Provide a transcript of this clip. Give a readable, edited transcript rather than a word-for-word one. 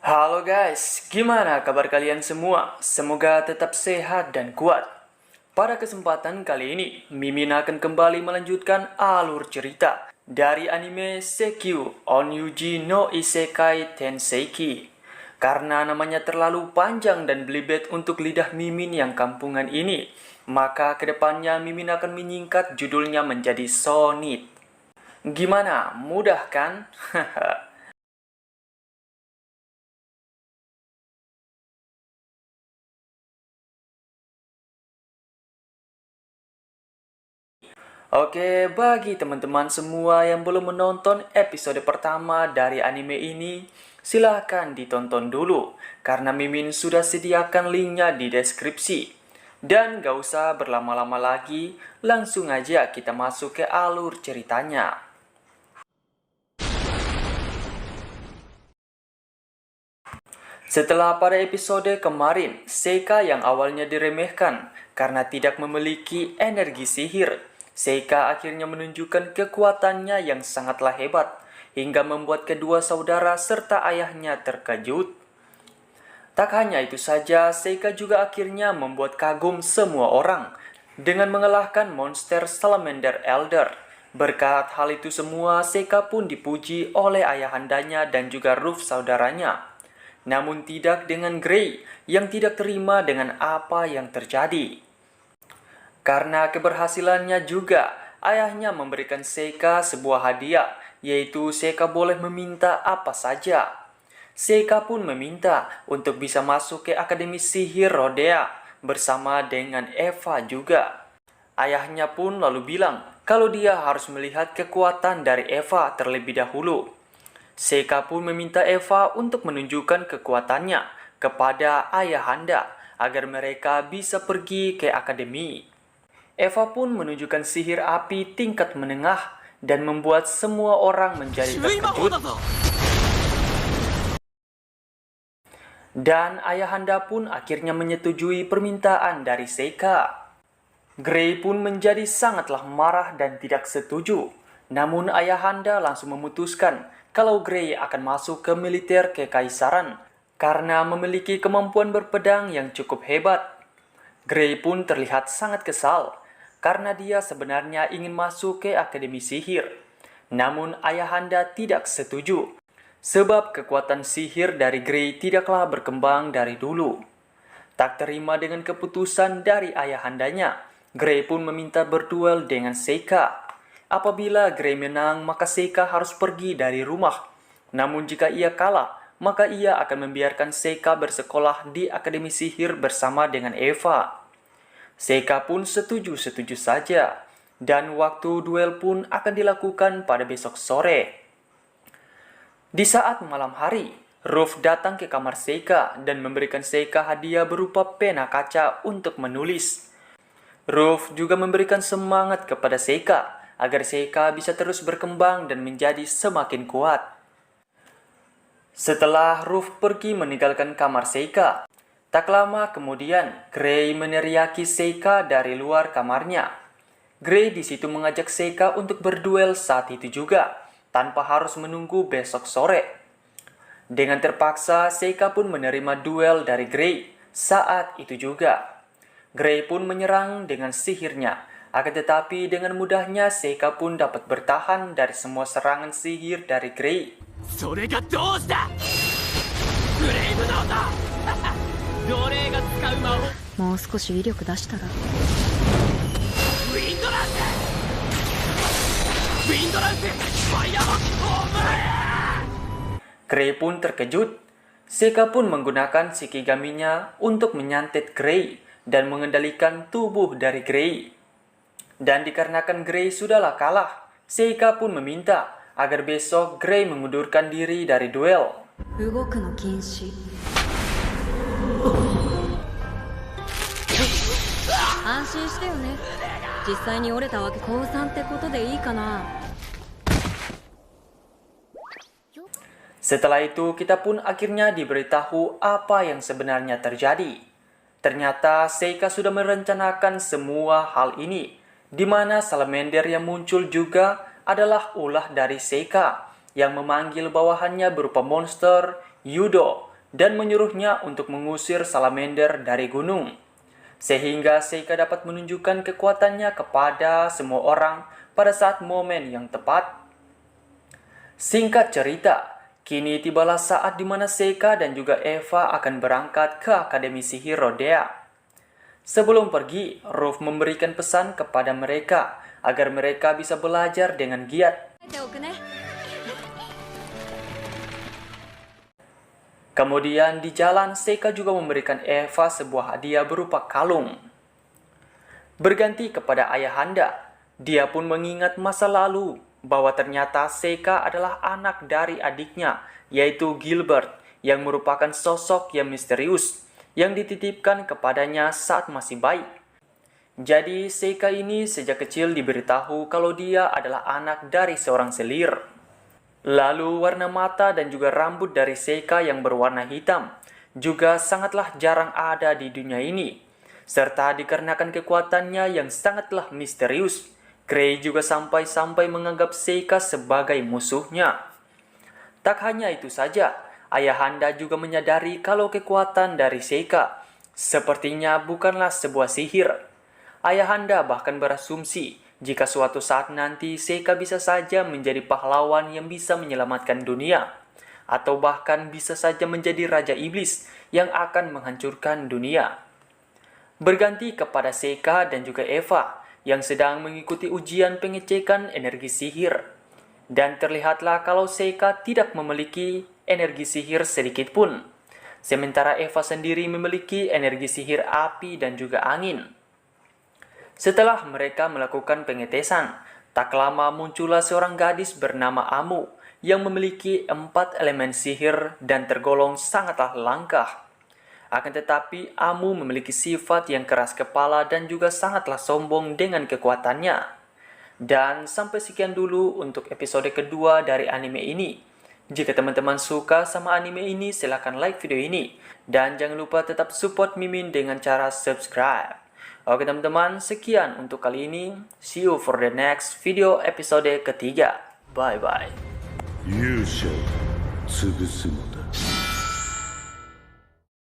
Halo guys, gimana kabar kalian semua? Semoga tetap sehat dan kuat. Pada kesempatan kali ini, Mimin akan kembali melanjutkan alur cerita dari anime Seikyu Onyuji no Isekai Tenseiki. Karena namanya terlalu panjang dan belibet untuk lidah Mimin yang kampungan ini, maka kedepannya Mimin akan menyingkat judulnya menjadi Sonit. Gimana? Mudah kan? Oke, bagi teman-teman semua yang belum menonton episode pertama dari anime ini, silahkan ditonton dulu, karena Mimin sudah sediakan linknya di deskripsi. Dan gak usah berlama-lama lagi, langsung aja kita masuk ke alur ceritanya. Setelah pada episode kemarin, Seika yang awalnya diremehkan karena tidak memiliki energi sihir, Seika akhirnya menunjukkan kekuatannya yang sangatlah hebat, hingga membuat kedua saudara serta ayahnya terkejut. Tak hanya itu saja, Seika juga akhirnya membuat kagum semua orang dengan mengalahkan monster Salamander Elder. Berkat hal itu semua, Seika pun dipuji oleh ayahandanya dan juga Ruff saudaranya. Namun tidak dengan Gray yang tidak terima dengan apa yang terjadi. Karena keberhasilannya juga, ayahnya memberikan Seika sebuah hadiah, yaitu Seika boleh meminta apa saja. Seika pun meminta untuk bisa masuk ke Akademi Sihir Rodea bersama dengan Eva juga. Ayahnya pun lalu bilang kalau dia harus melihat kekuatan dari Eva terlebih dahulu. Seika pun meminta Eva untuk menunjukkan kekuatannya kepada ayahanda agar mereka bisa pergi ke akademi. Eva pun menunjukkan sihir api tingkat menengah dan membuat semua orang menjadi terkejut. Dan ayahanda pun akhirnya menyetujui permintaan dari Seika. Gray pun menjadi sangatlah marah dan tidak setuju. Namun ayahanda langsung memutuskan kalau Gray akan masuk ke militer kekaisaran karena memiliki kemampuan berpedang yang cukup hebat. Gray pun terlihat sangat kesal karena dia sebenarnya ingin masuk ke Akademi Sihir. Namun ayahanda tidak setuju, sebab kekuatan sihir dari Gray tidaklah berkembang dari dulu. Tak terima dengan keputusan dari ayahandanya, Gray pun meminta berduel dengan Seika. Apabila Gray menang, maka Seika harus pergi dari rumah. Namun jika ia kalah, maka ia akan membiarkan Seika bersekolah di Akademi Sihir bersama dengan Eva. Seika pun setuju-setuju saja, dan waktu duel pun akan dilakukan pada besok sore. Di saat malam hari, Ruff datang ke kamar Seika dan memberikan Seika hadiah berupa pena kaca untuk menulis. Ruff juga memberikan semangat kepada Seika agar Seika bisa terus berkembang dan menjadi semakin kuat. Setelah Ruff pergi meninggalkan kamar Seika, tak lama kemudian, Gray meneriaki Seika dari luar kamarnya. Gray di situ mengajak Seika untuk berduel saat itu juga, tanpa harus menunggu besok sore. Dengan terpaksa, Seika pun menerima duel dari Gray saat itu juga. Gray pun menyerang dengan sihirnya, akan tetapi dengan mudahnya Seika pun dapat bertahan dari semua serangan sihir dari Gray. Gray pun terkejut. Seika pun menggunakan Shikigami-nya untuk menyantet Gray dan mengendalikan tubuh dari Gray. Dan dikarenakan Gray sudahlah kalah, Seika pun meminta agar besok Gray mengundurkan diri dari duel. Setelah itu kita pun akhirnya diberitahu apa yang sebenarnya terjadi. Ternyata Seika sudah merencanakan semua hal ini, di mana salamander yang muncul juga adalah ulah dari Seika yang memanggil bawahannya berupa monster, Yudo, dan menyuruhnya untuk mengusir salamander dari gunung. Sehingga Seika dapat menunjukkan kekuatannya kepada semua orang pada saat momen yang tepat. Singkat cerita, kini tibalah saat di mana Seika dan juga Eva akan berangkat ke Akademi Sihir Rodea. Sebelum pergi, Ruff memberikan pesan kepada mereka agar mereka bisa belajar dengan giat. Kemudian di jalan, Seika juga memberikan Eva sebuah hadiah berupa kalung. Berganti kepada Ayahanda, dia pun mengingat masa lalu bahwa ternyata Seika adalah anak dari adiknya, yaitu Gilbert, yang merupakan sosok yang misterius yang dititipkan kepadanya saat masih bayi. Jadi Seika ini sejak kecil diberitahu kalau dia adalah anak dari seorang selir. Lalu warna mata dan juga rambut dari Seika yang berwarna hitam juga sangatlah jarang ada di dunia ini. Serta dikarenakan kekuatannya yang sangatlah misterius, Gray juga sampai-sampai menganggap Seika sebagai musuhnya. Tak hanya itu saja, Ayahanda juga menyadari kalau kekuatan dari Seika sepertinya bukanlah sebuah sihir. Ayahanda bahkan berasumsi jika suatu saat nanti Seika bisa saja menjadi pahlawan yang bisa menyelamatkan dunia, atau bahkan bisa saja menjadi Raja Iblis yang akan menghancurkan dunia. Berganti kepada Seika dan juga Eva yang sedang mengikuti ujian pengecekan energi sihir. Dan terlihatlah kalau Seika tidak memiliki energi sihir sedikit pun. Sementara Eva sendiri memiliki energi sihir api dan juga angin. Setelah mereka melakukan pengetesan, tak lama muncullah seorang gadis bernama Amu yang memiliki 4 elemen sihir dan tergolong sangatlah langka. Akan tetapi Amu memiliki sifat yang keras kepala dan juga sangatlah sombong dengan kekuatannya. Dan sampai sekian dulu untuk episode kedua dari anime ini. Jika teman-teman suka sama anime ini, silahkan like video ini. Dan jangan lupa tetap support Mimin dengan cara subscribe. Oke teman-teman, sekian untuk kali ini. See you for the next video episode ketiga. Bye-bye. 勇者を潰すのだ。